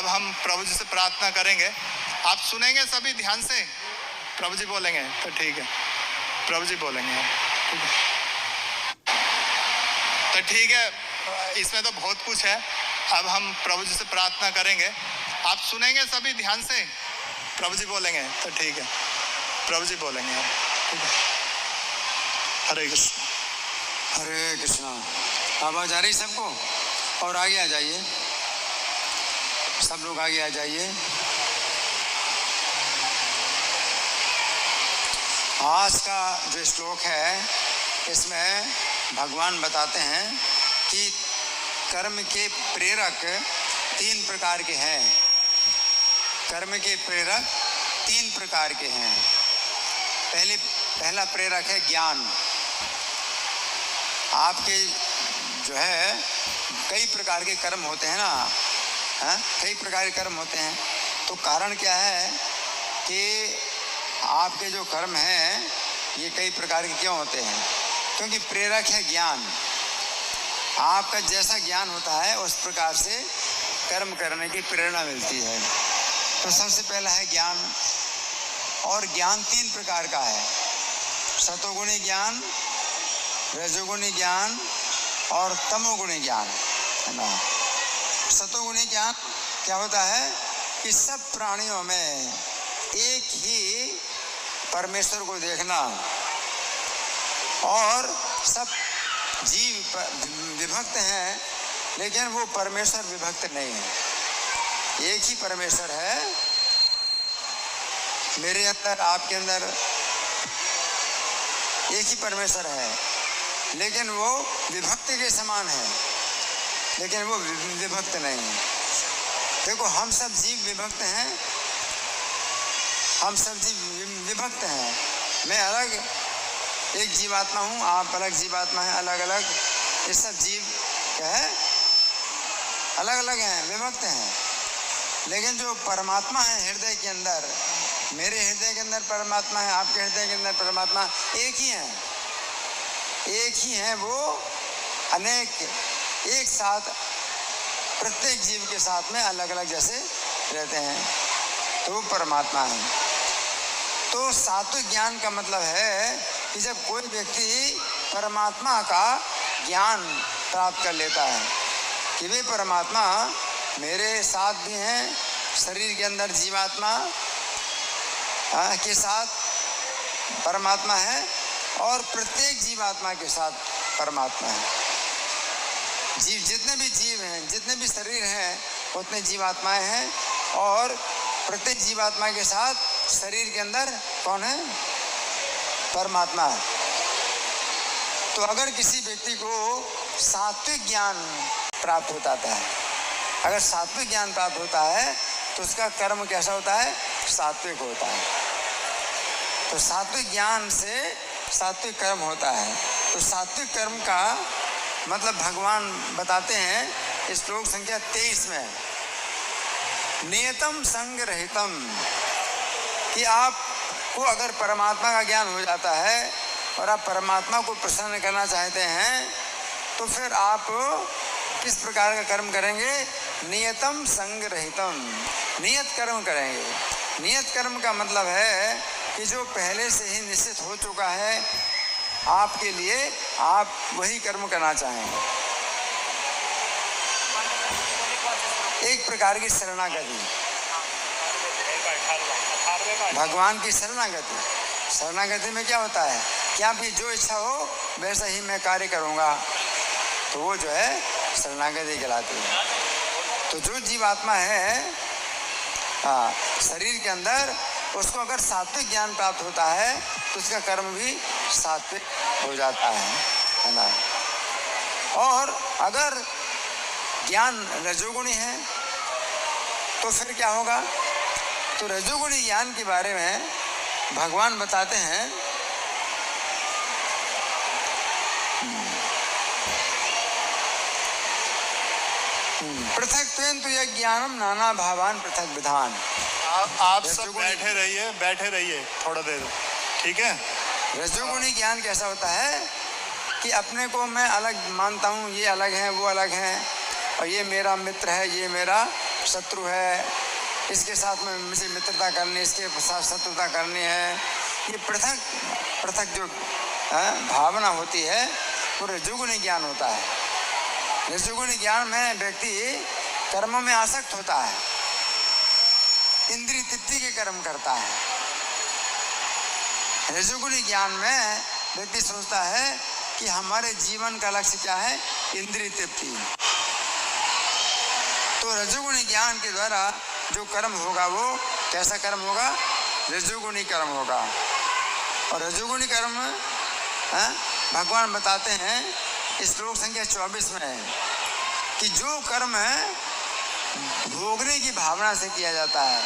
अब हम प्रभु जी से प्रार्थना करेंगे। आप सुनेंगे सभी ध्यान से, प्रभु जी बोलेंगे तो ठीक है, प्रभु जी बोलेंगे ठीक है, तो ठीक है। इसमें तो बहुत कुछ है। अब हम प्रभु जी से प्रार्थना करेंगे। आप सुनेंगे सभी ध्यान से, प्रभु जी बोलेंगे तो ठीक है, प्रभु जी बोलेंगे ठीक है। हरे कृष्ण, हरे कृष्णा। आवाज आ रही सबको? और आगे आ जाइए, सब लोग आगे आ जाइए। आज का जो श्लोक है इसमें भगवान बताते हैं कि कर्म के प्रेरक 3 प्रकार के हैं। कर्म के प्रेरक 3 प्रकार के हैं। पहला प्रेरक है ज्ञान। आपके जो है कई प्रकार के कर्म होते हैं ना, कई प्रकार के कर्म होते हैं। तो कारण क्या है कि आपके जो कर्म हैं ये कई प्रकार के क्यों होते हैं? क्योंकि प्रेरक है ज्ञान। आपका जैसा ज्ञान होता है उस प्रकार से कर्म करने की प्रेरणा मिलती है। तो सबसे पहला है ज्ञान। और ज्ञान 3 प्रकार का है, सतोगुणी ज्ञान, रजोगुणी ज्ञान और तमोगुणी ज्ञान, है ना। सतोगुणी ज्ञान क्या होता है कि सब प्राणियों में एक ही परमेश्वर को देखना और सब जीव विभक्त हैं लेकिन वो परमेश्वर विभक्त नहीं है। एक ही परमेश्वर है, मेरे अंदर आपके अंदर एक ही परमेश्वर है, लेकिन वो विभक्त के समान है, लेकिन वो विभक्त नहीं है। देखो हम सब जीव विभक्त हैं, हम सब जीव विभक्त हैं। मैं अलग एक जीवात्मा हूँ, आप अलग जीवात्मा हैं, अलग अलग। ये सब जीव क्या है, अलग अलग हैं, विभक्त हैं। लेकिन जो परमात्मा है हृदय के अंदर, मेरे हृदय के अंदर परमात्मा है, आपके हृदय के अंदर परमात्मा एक ही है, एक ही है। वो अनेक एक साथ प्रत्येक जीव के साथ में अलग अलग जैसे रहते हैं, तो वो परमात्मा है। तो सात्विक ज्ञान का मतलब है कि जब कोई व्यक्ति परमात्मा का ज्ञान प्राप्त कर लेता है कि वे परमात्मा मेरे साथ भी हैं, शरीर के अंदर जीवात्मा के साथ परमात्मा है और प्रत्येक जीवात्मा के साथ परमात्मा है। जीव जितने भी जीव हैं, जितने भी शरीर हैं, उतने जीवात्माएं हैं और प्रत्येक जीवात्मा के साथ शरीर के अंदर कौन है, परमात्मा है। तो अगर किसी व्यक्ति को सात्विक ज्ञान प्राप्त होता है, अगर सात्विक ज्ञान प्राप्त होता है तो उसका कर्म कैसा होता है, सात्विक होता है। तो सात्विक ज्ञान से सात्विक कर्म होता है। तो सात्विक कर्म का मतलब भगवान बताते हैं श्लोक संख्या 23 में, नियतम संग रहितम, कि आपको अगर परमात्मा का ज्ञान हो जाता है और आप परमात्मा को प्रसन्न करना चाहते हैं तो फिर आप किस प्रकार का कर्म करेंगे, नियतम संग रहितम, नियत कर्म करेंगे। नियत कर्म का मतलब है कि जो पहले से ही निश्चित हो चुका है आपके लिए, आप वही कर्म करना चाहेंगे। एक प्रकार की शरणागति, भगवान की शरणागति। शरणागति में क्या होता है कि आपकी जो इच्छा हो वैसा ही मैं कार्य करूँगा, तो वो जो है शरणागति कहलाती है। तो जो जीवात्मा है शरीर के अंदर, उसको अगर सात्विक ज्ञान प्राप्त होता है तो उसका कर्म भी सात्विक हो जाता है ना। और अगर ज्ञान रजोगुणी है तो फिर क्या होगा, तो रजोगुणी ज्ञान के बारे में भगवान बताते हैं पृथक तो यह ज्ञानम नाना भावान पृथक विधान। आप सब बैठे रहिए थोड़ा देर, ठीक है। रजोगुणी ज्ञान कैसा होता है कि अपने को मैं अलग मानता हूँ, ये अलग है, वो अलग है, और ये मेरा मित्र है, ये मेरा शत्रु है, इसके साथ में मुझे मित्रता करनी, इसके साथ शत्रुता करनी है, ये पृथक पृथक जो भावना होती है वो रजोगुणी ज्ञान होता है। रजोगुणी ज्ञान में व्यक्ति कर्मों में आसक्त होता है, इंद्रिय तृप्ति के कर्म करता है। रजोगुणी ज्ञान में व्यक्ति सोचता है कि हमारे जीवन का लक्ष्य क्या है, इंद्रिय तृप्ति। तो रजोगुणी ज्ञान के द्वारा जो कर्म होगा वो कैसा कर्म होगा, रजोगुणी कर्म होगा। और रजोगुणी कर्म भगवान बताते हैं श्लोक संख्या 24 में कि जो कर्म भोगने की भावना से किया जाता है,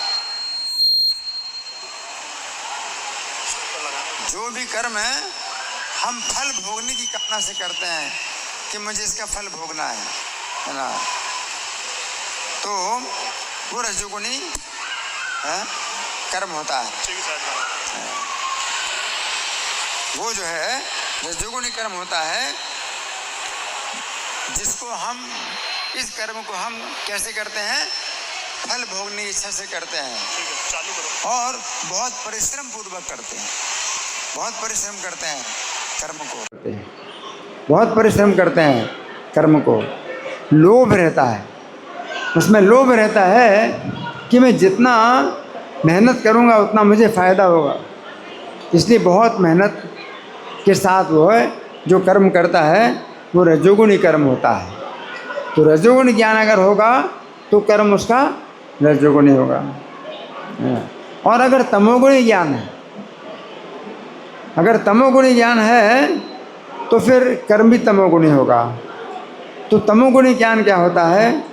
जो भी कर्म है हम फल भोगने की कामना से करते हैं कि मुझे इसका फल भोगना है ना, तो वो रजोगुणी कर्म होता है। वो जो है रजोगुणी कर्म होता है, जिसको हम इस कर्म को हम कैसे करते हैं, फल भोगने की इच्छा से करते हैं और बहुत परिश्रम पूर्वक करते हैं, बहुत परिश्रम करते हैं कर्म को, बहुत परिश्रम करते हैं कर्म को। लोभ रहता है, उसमें लोभ रहता है कि मैं जितना मेहनत करूँगा उतना मुझे फ़ायदा होगा, इसलिए बहुत मेहनत के साथ वो है जो कर्म करता है वो रजोगुणी कर्म होता है। तो रजोगुणी ज्ञान अगर होगा तो कर्म उसका रजोगुणी होगा। और अगर तमोगुणी ज्ञान है, अगर तमोगुणी ज्ञान है तो फिर कर्म भी तमोगुणी होगा। तो तमोगुणी ज्ञान क्या होता है,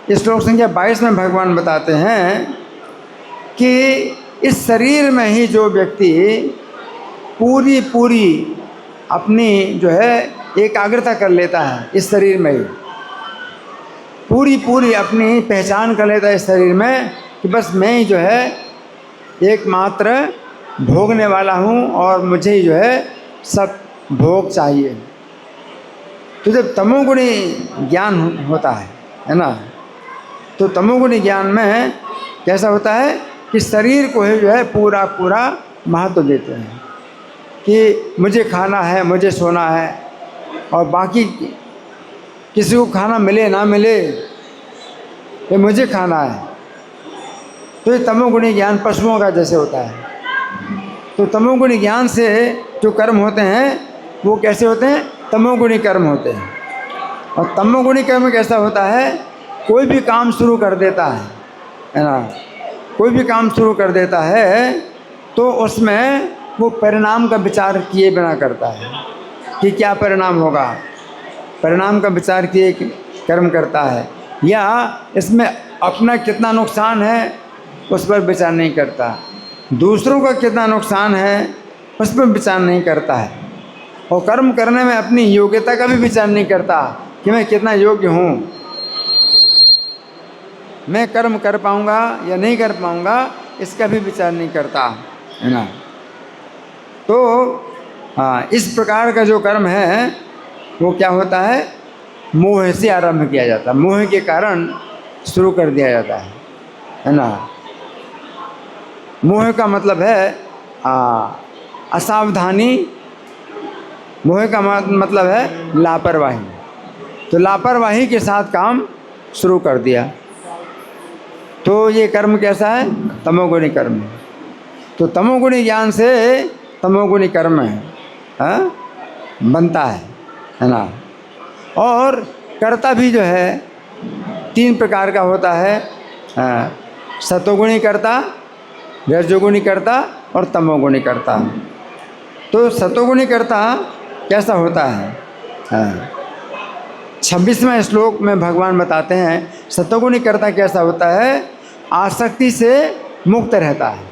इस श्लोक संख्या 22 में भगवान बताते हैं कि इस शरीर में ही जो व्यक्ति पूरी अपनी जो है एकाग्रता कर लेता है, इस शरीर में ही पूरी अपनी पहचान कर लेता है इस शरीर में कि बस मैं ही जो है एकमात्र भोगने वाला हूँ और मुझे ही जो है सब भोग चाहिए। तो जब तमोगुणी ज्ञान होता है ना, तो तमोगुणी ज्ञान में कैसा होता है कि शरीर को ही जो है पूरा महत्व देते हैं कि मुझे खाना है, मुझे सोना है, और बाकी किसी को खाना मिले ना मिले ये मुझे खाना है। तो ये तमोगुणी ज्ञान पशुओं का जैसे होता है। तो तमोगुणी ज्ञान से जो कर्म होते हैं वो कैसे होते हैं, तमोगुणी कर्म होते हैं। और तमोगुणी कर्म कैसा होता है, कोई भी काम शुरू कर देता है ना, कोई भी काम शुरू कर देता है तो उसमें वो परिणाम का विचार किए बिना करता है कि क्या परिणाम होगा, परिणाम का विचार किए कर्म करता है, या इसमें अपना कितना नुकसान है उस पर विचार नहीं करता, दूसरों का कितना नुकसान है उस पर विचार नहीं करता है, और कर्म करने में अपनी योग्यता का भी विचार नहीं करता कि मैं कितना योग्य हूँ, मैं कर्म कर पाऊँगा या नहीं कर पाऊँगा, इसका भी विचार नहीं करता है ना। तो इस प्रकार का जो कर्म है वो क्या होता है, मोह से आरंभ किया जाता है, मोह के कारण शुरू कर दिया जाता है ना। मोह का मतलब है असावधानी, मोह का मतलब है लापरवाही। तो लापरवाही के साथ काम शुरू कर दिया, तो ये कर्म कैसा है, तमोगुणी कर्म। तो तमोगुणी ज्ञान से तमोगुणी कर्म बनता है ना। और कर्ता भी जो है 3 प्रकार का होता है, सतोगुणी कर्ता, रजोगुणी कर्ता और तमोगुणी कर्ता। तो सतोगुणी कर्ता कैसा होता है, 26वें श्लोक में भगवान बताते हैं सतोगुणी कर्ता कैसा होता है, आसक्ति से मुक्त रहता है,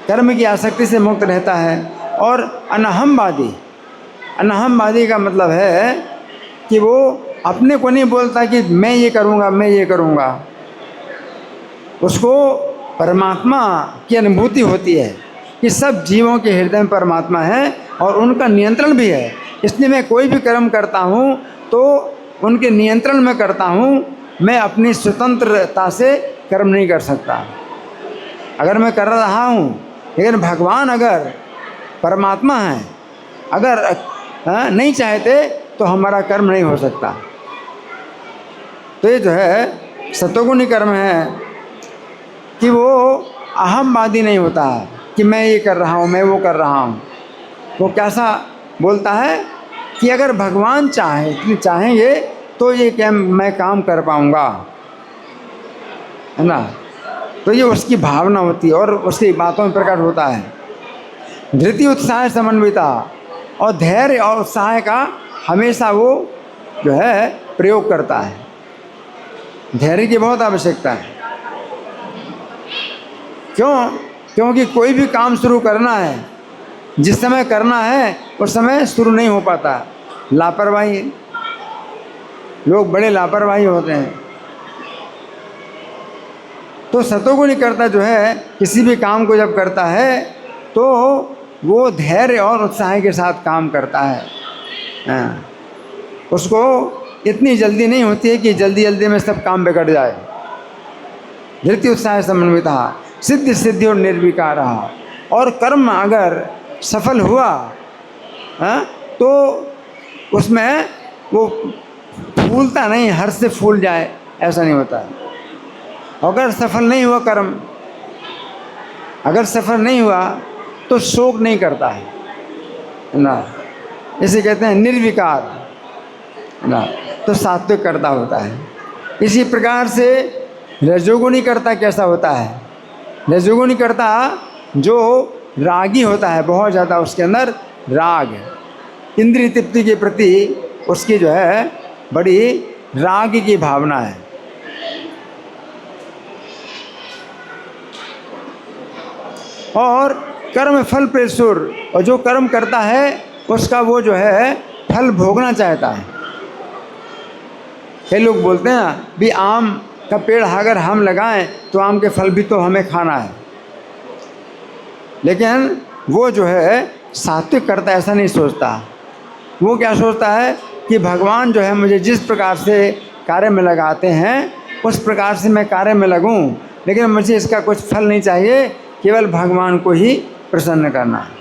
कर्म की आसक्ति से मुक्त रहता है। और अनहमवादी, अनहमवादी का मतलब है कि वो अपने को नहीं बोलता कि मैं ये करूँगा, मैं ये करूँगा, उसको परमात्मा की अनुभूति होती है कि सब जीवों के हृदय में परमात्मा है और उनका नियंत्रण भी है, इसलिए मैं कोई भी कर्म करता हूँ तो उनके नियंत्रण में करता हूँ मैं अपनी स्वतंत्रता से कर्म नहीं कर सकता। अगर मैं कर रहा हूँ, लेकिन भगवान अगर परमात्मा है, अगर नहीं चाहते तो हमारा कर्म नहीं हो सकता। तो ये जो है सतोगुणी कर्म है कि वो अहमवादी नहीं होता है कि मैं ये कर रहा हूँ, मैं वो कर रहा हूँ। वो कैसा बोलता है कि अगर भगवान चाहेंगे तो ये मैं काम कर पाऊँगा, है ना। तो ये उसकी भावना होती है और उसकी बातों में प्रकट होता है। धृति उत्साह समन्विता, और धैर्य और उत्साह का हमेशा वो जो है प्रयोग करता है। धैर्य की बहुत आवश्यकता है। क्यों? क्योंकि कोई भी काम शुरू करना है, जिस समय करना है उस समय शुरू नहीं हो पाता। लापरवाही, लोग बड़े लापरवाही होते हैं। तो सतोगुणी कर्ता जो है किसी भी काम को जब करता है तो वो धैर्य और उत्साह के साथ काम करता है। उसको इतनी जल्दी नहीं होती है कि जल्दी जल्दी में सब काम बिगड़ जाए। धृति उत्साह समन्विता, सिद्धि सिद्धि और निर्विकार। और कर्म अगर सफल हुआ तो उसमें वो फूलता नहीं, हर्ष से फूल जाए, ऐसा नहीं होता। अगर सफल नहीं हुआ कर्म, अगर सफल नहीं हुआ तो शोक नहीं करता है ना। इसे कहते हैं निर्विकार, है ना। तो सात्विक कर्ता होता है। इसी प्रकार से रजोगुणी कर्ता कैसा होता है? रजोगुणी कर्ता जो रागी होता है, बहुत ज़्यादा उसके अंदर राग, इंद्रिय तृप्ति के प्रति उसकी जो है बड़ी राग की भावना है। और कर्म फल प्रेसुर, और जो कर्म करता है उसका वो जो है फल भोगना चाहता है। कई लोग बोलते हैं भी आम का पेड़ अगर हम लगाएं तो आम के फल भी तो हमें खाना है। लेकिन वो जो है सात्विक कर्ता ऐसा नहीं सोचता। वो क्या सोचता है कि भगवान जो है मुझे जिस प्रकार से कार्य में लगाते हैं उस प्रकार से मैं कार्य में लगूं, लेकिन मुझे इसका कुछ फल नहीं चाहिए, केवल भगवान को ही प्रसन्न करना है।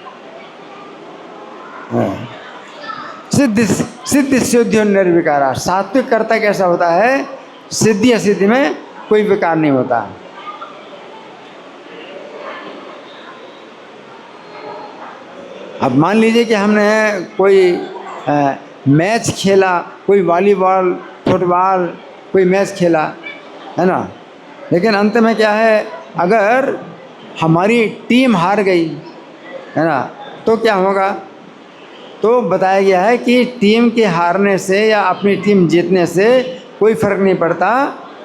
सिद्धि सिद्धि सिद्धि और निर्विकारा। सात्विक कर्ता कैसा होता है? सिद्धि असिद्धि में कोई विकार नहीं होता। अब मान लीजिए कि हमने कोई मैच खेला, कोई वॉलीबॉल, फुटबॉल, कोई मैच खेला, है ना। लेकिन अंत में क्या है, अगर हमारी टीम हार गई, है ना, तो क्या होगा? तो बताया गया है कि टीम के हारने से या अपनी टीम जीतने से कोई फ़र्क नहीं पड़ता।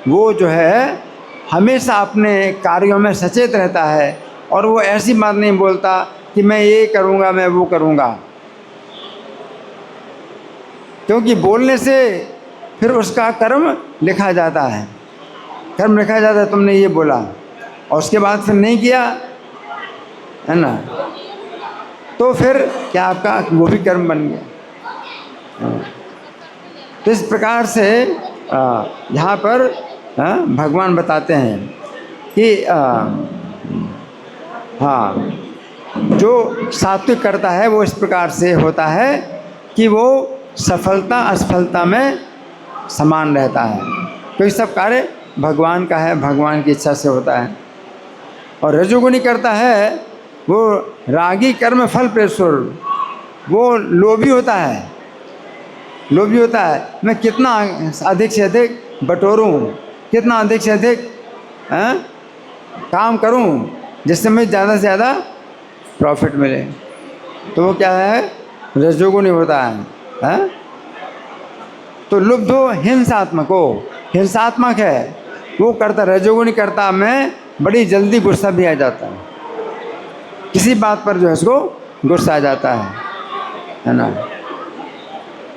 वो जो है हमेशा अपने कार्यों में सचेत रहता है और वो ऐसी बात नहीं बोलता कि मैं ये करूँगा, मैं वो करूँगा। क्योंकि बोलने से फिर उसका कर्म लिखा जाता है। कर्म लिखा जाता है, तुमने ये बोला और उसके बाद फिर नहीं किया, है ना, तो फिर क्या आपका वो भी कर्म बन गया। तो इस प्रकार से यहाँ पर भगवान बताते हैं कि हाँ, जो सात्विक करता है वो इस प्रकार से होता है कि वो सफलता असफलता में समान रहता है, क्योंकि सब कार्य भगवान का है, भगवान की इच्छा से होता है। और रजोगुणी करता है वो रागी कर्म फल प्रेसुर, वो लोभी होता है। लोभी होता है, मैं कितना अधिक से अधिक बटोरूं, कितना अधिक से अधिक काम करूं जिससे मुझे ज़्यादा से ज़्यादा प्रॉफिट मिले। तो वो क्या है? रजोगुणी होता है। तो लुब्धो हिंसात्मको, हिंसात्मक है वो करता। रजोगुणी करता में बड़ी जल्दी गुस्सा भी आ जाता है, किसी बात पर जो है उसको गुस्सा आ जाता है ना।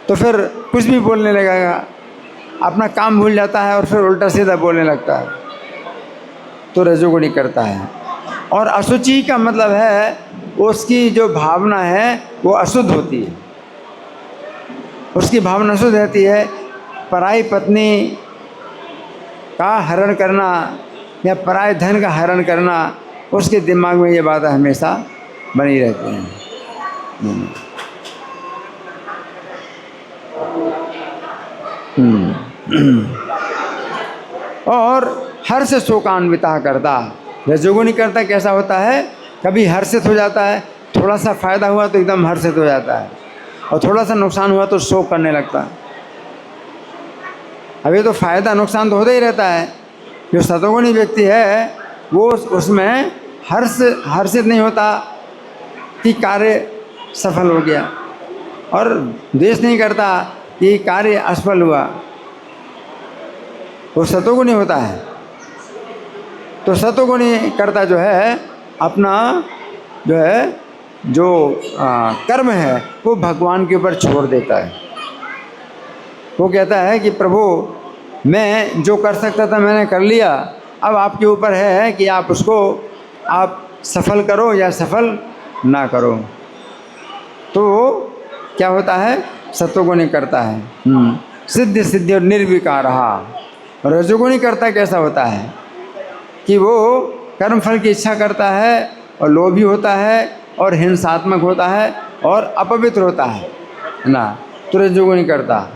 तो फिर कुछ भी बोलने लगेगा, अपना काम भूल जाता है और फिर उल्टा सीधा बोलने लगता है। तो रजोगुणी करता है। और अशुचि का मतलब है उसकी जो भावना है वो अशुद्ध होती है, उसकी भावना अशुद्ध रहती है। पराई पत्नी का हरण करना या पराये धन का हरण करना, उसके दिमाग में ये बातें हमेशा बनी रहती हैं। और हर्ष शोकान्विता करता। रजोगुणी करता कैसा होता है, कभी हर्षित हो जाता है, थोड़ा सा फायदा हुआ तो एकदम हर्षित हो जाता है, और थोड़ा सा नुकसान हुआ तो शोक करने लगता है। अभी तो फायदा नुकसान तो होता ही रहता है। जो सतोगुणी व्यक्ति है वो उसमें हर्षित नहीं होता कि कार्य सफल हो गया, और द्वेष नहीं करता कि कार्य असफल हुआ। वो सतोगुणी होता है। तो सतोगुणी करता जो है अपना जो कर्म है वो भगवान के ऊपर छोड़ देता है। वो कहता है कि प्रभु मैं जो कर सकता था मैंने कर लिया, अब आपके ऊपर है कि आप उसको आप सफल करो या सफल ना करो। तो क्या होता है, सतोगुणी करता है सिद्ध सिद्धि और निर्विकार रहा। रजोगुणी करता कैसा होता है कि वो कर्म फल की इच्छा करता है और लोभी होता है और हिंसात्मक होता है और अपवित्र होता है ना, तो रजोगुणी करता।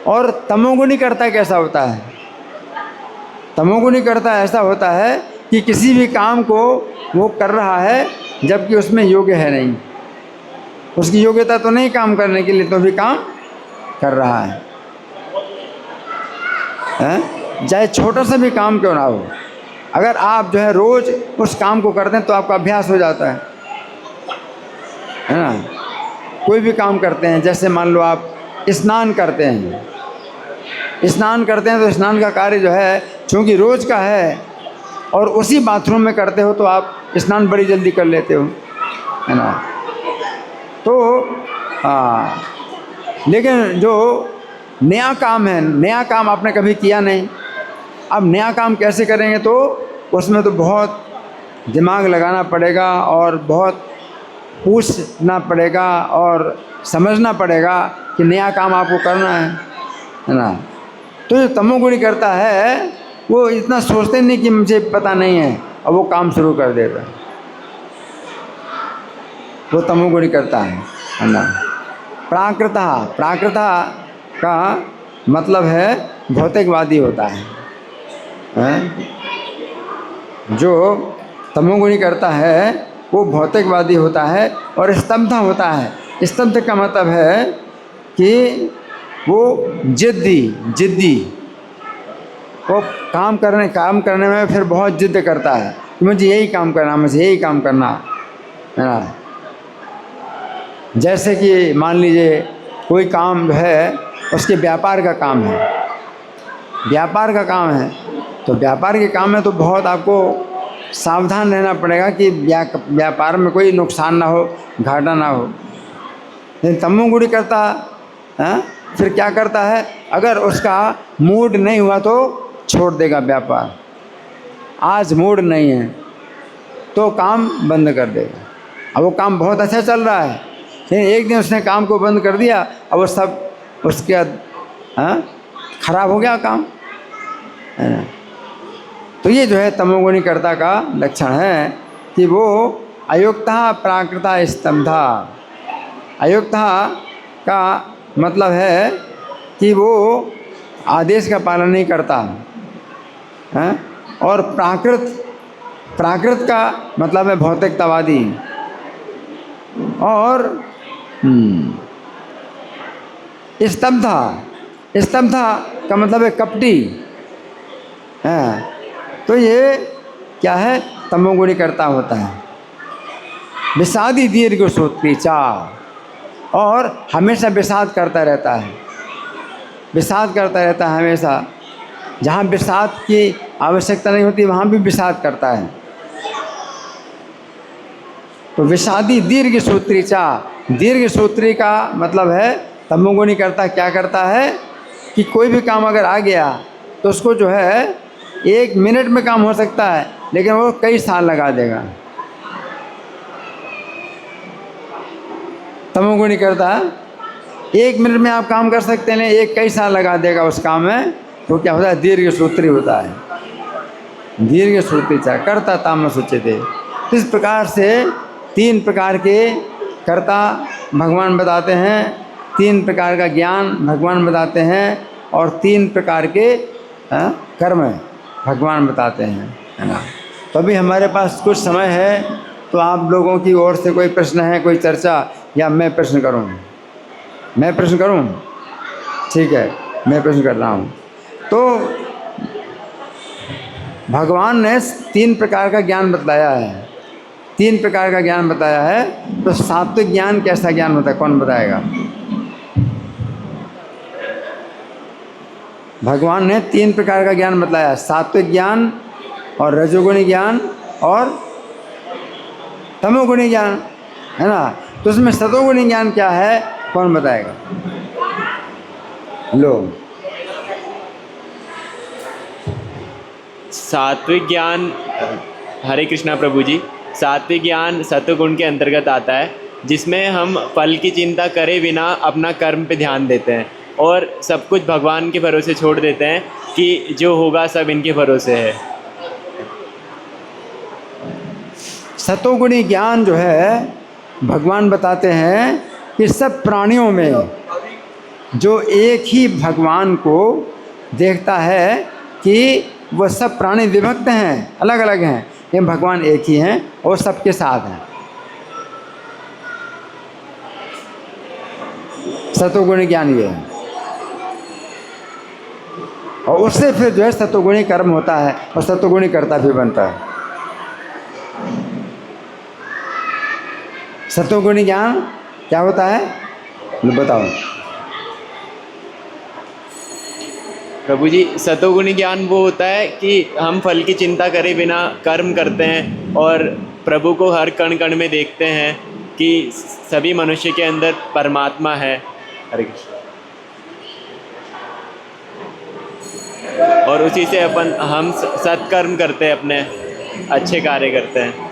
और तमोगुणी करता कैसा होता है, तमोगुणी करता ऐसा होता है कि किसी भी काम को वो कर रहा है जबकि उसमें योग्य है नहीं, उसकी योग्यता तो नहीं काम करने के लिए, तो भी काम कर रहा है। चाहे छोटा सा भी काम क्यों ना हो, अगर आप जो है रोज़ उस काम को करते हैं तो आपका अभ्यास हो जाता है ना। कोई भी काम करते हैं, जैसे मान लो आप स्नान करते हैं, स्नान करते हैं तो स्नान का कार्य जो है चूँकि रोज़ का है और उसी बाथरूम में करते हो तो आप स्नान बड़ी जल्दी कर लेते हो, है ना। तो लेकिन जो नया काम है, नया काम आपने कभी किया नहीं, अब नया काम कैसे करेंगे, तो उसमें तो बहुत दिमाग लगाना पड़ेगा और बहुत पूछना पड़ेगा और समझना पड़ेगा कि नया काम आपको करना है ना। तो जो तमोगुणी करता है वो इतना सोचते नहीं कि मुझे पता नहीं है, और वो काम शुरू कर देता है, वो तमोगुणी करता है ना। प्राकृता का मतलब है भौतिकवादी होता है। जो तमोगुणी करता है वो भौतिकवादी होता है और स्तब्ध होता है। स्तब्ध का मतलब है कि वो जिद्दी, वो काम करने में फिर बहुत जिद करता है कि मुझे यही काम करना, मुझे यही काम करना, है ना। जैसे कि मान लीजिए कोई काम जो है उसके व्यापार का काम है, तो व्यापार के काम में तो बहुत आपको सावधान रहना पड़ेगा कि व्यापार में कोई नुकसान ना हो, घाटा ना हो। लेकिन तमोगुणी करता फिर क्या करता है, अगर उसका मूड नहीं हुआ तो छोड़ देगा व्यापार। आज मूड नहीं है तो काम बंद कर देगा। अब वो काम बहुत अच्छा चल रहा है, लेकिन एक दिन उसने काम को बंद कर दिया, अब वो सब उसके खराब हो गया काम, है ना। तो ये जो है तमोगुणी कर्ता का लक्षण है कि वो अयुक्ता प्राकृता स्तब्धा। अयुक्ता का मतलब है कि वो आदेश का पालन नहीं करता है, और प्राकृत का मतलब है भौतिकतावादी, और स्तब्धा का मतलब है कपटी है। तो ये क्या है, तमोगुणी करता होता है। विषादी दीर्घ श्रोत्री चा, और हमेशा विषाद करता रहता है, हमेशा। जहाँ विषाद की आवश्यकता नहीं होती वहाँ भी विषाद करता है। तो विषादी दीर्घ सूत्री चा, दीर्घ सूत्री का मतलब है तमोगुणी करता क्या करता है कि कोई भी काम अगर आ गया तो उसको जो है 1 मिनट में काम हो सकता है, लेकिन वो कई साल लगा देगा। तमोगुणी करता 1 मिनट में आप काम कर सकते हैं, कई साल लगा देगा उस काम में, तो क्या होता है, दीर्घ सूत्री होता है, दीर्घ सूत्री च कर्ता तामस उच्यते। इस प्रकार से 3 प्रकार के कर्ता भगवान बताते हैं, 3 प्रकार का ज्ञान भगवान बताते हैं, और 3 प्रकार के कर्म भगवान बताते हैं, है ना। तो अभी हमारे पास कुछ समय है, तो आप लोगों की ओर से कोई प्रश्न है, कोई चर्चा, या मैं प्रश्न करूं? मैं प्रश्न करूं? ठीक है, मैं प्रश्न कर रहा हूं। तो भगवान ने 3 प्रकार का ज्ञान बताया है, 3 प्रकार का ज्ञान बताया है। तो सात्विक ज्ञान कैसा ज्ञान होता है, कौन बताएगा? भगवान ने 3 प्रकार का ज्ञान बताया, सात्विक ज्ञान और रजोगुणी ज्ञान और तमोगुणी ज्ञान, है ना। तो उसमें सतोगुणी ज्ञान क्या है, कौन बताएगा? लो। सात्विक ज्ञान, हरे कृष्णा प्रभु जी, सात्विक ज्ञान सत्वगुण के अंतर्गत आता है, जिसमें हम फल की चिंता करे बिना अपना कर्म पे ध्यान देते हैं और सब कुछ भगवान के भरोसे छोड़ देते हैं कि जो होगा सब इनके भरोसे है। सतोगुणी ज्ञान जो है, भगवान बताते हैं कि सब प्राणियों में जो एक ही भगवान को देखता है कि वो सब प्राणी विभक्त हैं, अलग अलग हैं, ये भगवान एक ही हैं और सबके साथ हैं। सतोगुणी ज्ञान ये है, और उससे फिर जो है सतोगुणी कर्म होता है और सतोगुणी कर्ता भी बनता है। सतोगुणी ज्ञान क्या होता है, बताओ प्रभु जी। सतोगुणी ज्ञान वो होता है कि हम फल की चिंता करे बिना कर्म करते हैं और प्रभु को हर कण कण में देखते हैं कि सभी मनुष्य के अंदर परमात्मा है। हरे कृष्ण। और उसी से हम सत्कर्म करते हैं, अपने अच्छे कार्य करते हैं।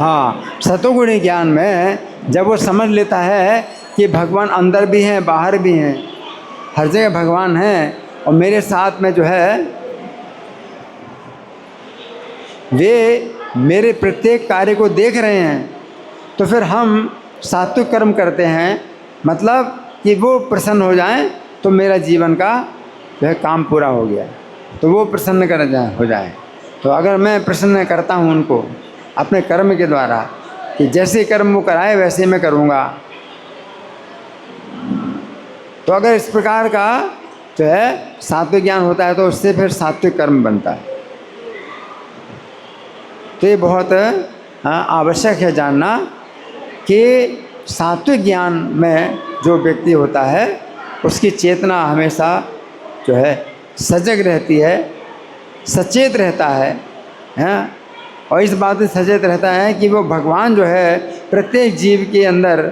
हाँ, सतोगुणी ज्ञान में जब वो समझ लेता है कि भगवान अंदर भी हैं, बाहर भी हैं, हर जगह भगवान हैं और मेरे साथ में जो है वे मेरे प्रत्येक कार्य को देख रहे हैं, तो फिर हम सात्विक कर्म करते हैं, मतलब कि वो प्रसन्न हो जाएं तो मेरा जीवन का जो है काम पूरा हो गया, तो वो प्रसन्न हो जाए। तो अगर मैं प्रसन्न करता हूँ उनको अपने कर्म के द्वारा कि जैसे कर्म वो कराए वैसे मैं करूँगा, तो अगर इस प्रकार का जो है सात्विक ज्ञान होता है तो उससे फिर सात्विक कर्म बनता है। तो ये बहुत आवश्यक है जानना कि सात्विक ज्ञान में जो व्यक्ति होता है उसकी चेतना हमेशा जो है सजग रहती है, सचेत रहता है, और इस बात से सचेत रहता है कि वो भगवान जो है प्रत्येक जीव के अंदर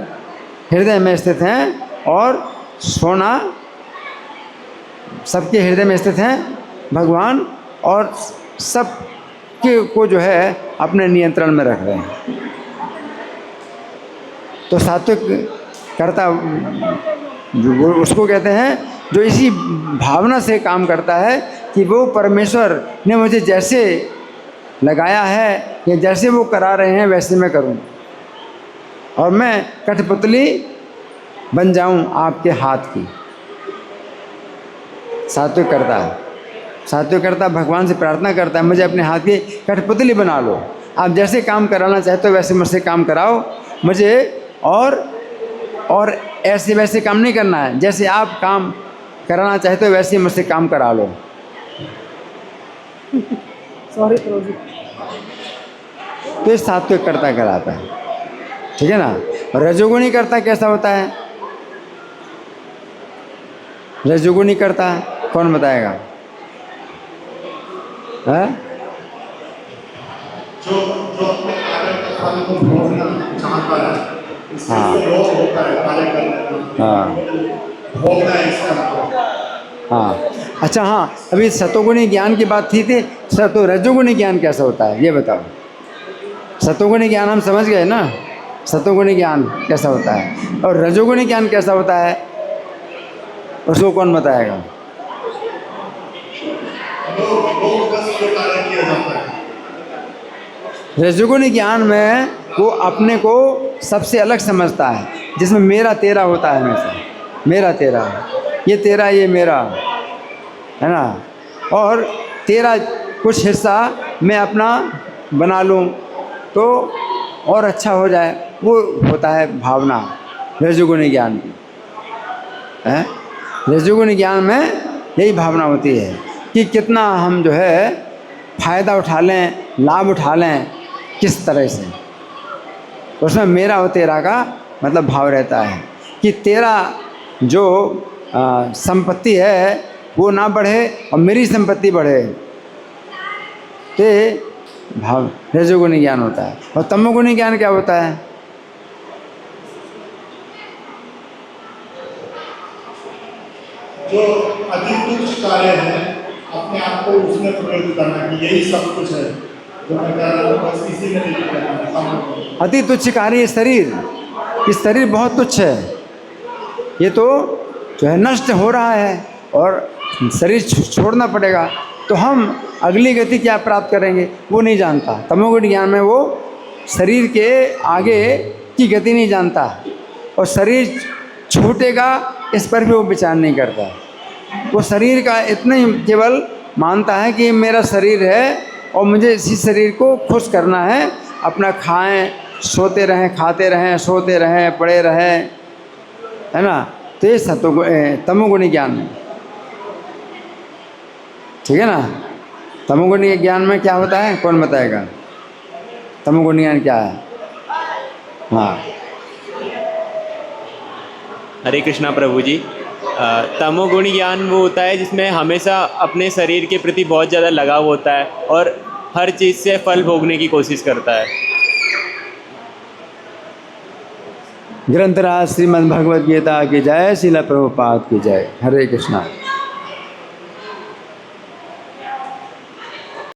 हृदय में स्थित हैं और सोना सबके हृदय में स्थित हैं भगवान, और सब के को जो है अपने नियंत्रण में रख रहे हैं। तो सात्विक कर्ता वो उसको कहते हैं जो इसी भावना से काम करता है कि वो परमेश्वर ने मुझे जैसे लगाया है या जैसे वो करा रहे हैं वैसे मैं करूं, और मैं कठपुतली बन जाऊं आपके हाथ की। सात्विक करता है, सात्विक करता भगवान से प्रार्थना करता है मुझे अपने हाथ की कठपुतली बना लो, आप जैसे काम कराना चाहते हो वैसे मुझसे काम कराओ मुझे, और ऐसे वैसे काम नहीं करना है, जैसे आप काम कराना चाहते हो वैसे मुझसे काम करा लो। सॉरी प्रभु। तो ये सात्विक कर्ता कहलाता है, ठीक है ना। और रजोगुणी कर्ता कैसा होता है? रजोगुणी कर्ता कौन बताएगा? है? हाँ, अच्छा हाँ, अभी सतोगुणी ज्ञान की बात थी तो रजोगुणी ज्ञान कैसा होता है ये बताओ। सतोगुणी ज्ञान हम समझ गए ना, सतोगुणी ज्ञान कैसा होता है, और रजोगुणी ज्ञान कैसा होता है? उसको कौन बताएगा? रजोगुणी ज्ञान में वो अपने को सबसे अलग समझता है, जिसमें मेरा तेरा होता है हमेशा। मेरा तेरा, ये तेरा ये मेरा, है ना। और तेरा कुछ हिस्सा मैं अपना बना लूँ तो और अच्छा हो जाए, वो होता है भावना रजोगुणी ज्ञान की। है रजोगुणी ज्ञान में यही भावना होती है कि कितना हम जो है फ़ायदा उठा लें, लाभ उठा लें, किस तरह से। उसमें मेरा और तेरा का मतलब भाव रहता है कि तेरा जो संपत्ति है वो ना बढ़े और मेरी संपत्ति बढ़े, ते भाव रजोगुणी ज्ञान होता है। और तमोगुणी ज्ञान क्या होता है? जो अति तुच्छ कार्य है अपने आप को उसमें प्रवृत्त करना कि यही सब कुछ है जो मैं कर रहा हूँ, बस इसी में लिप्त रहना है। अति तुच्छ कार्य शरीर, ये शरीर बहुत तुच्छ है, ये तो जो है नष्ट हो रहा है और शरीर छोड़ना पड़ेगा, तो हम अगली गति क्या प्राप्त करेंगे वो नहीं जानता। तमोगुणी ज्ञान में वो शरीर के आगे की गति नहीं जानता और शरीर छूटेगा इस पर भी वो विचार नहीं करता। वो शरीर का इतना ही केवल मानता है कि मेरा शरीर है और मुझे इसी शरीर को खुश करना है, अपना खाएं सोते रहें, खाते रहें सोते रहें, पड़े रहें, है ना। तो ये तमोगुणी ज्ञान में, ठीक है ना। तमोगुणी ज्ञान में क्या होता है, कौन बताएगा? तमोगुणी ज्ञान क्या है? हाँ, हरे कृष्णा प्रभु जी। तमोगुणी ज्ञान वो होता है जिसमें हमेशा अपने शरीर के प्रति बहुत ज़्यादा लगाव होता है और हर चीज़ से फल भोगने की कोशिश करता है। ग्रंथराज श्रीमद् भगवद गीता की जय, श्रील प्रभुपाद की जय। हरे कृष्णा।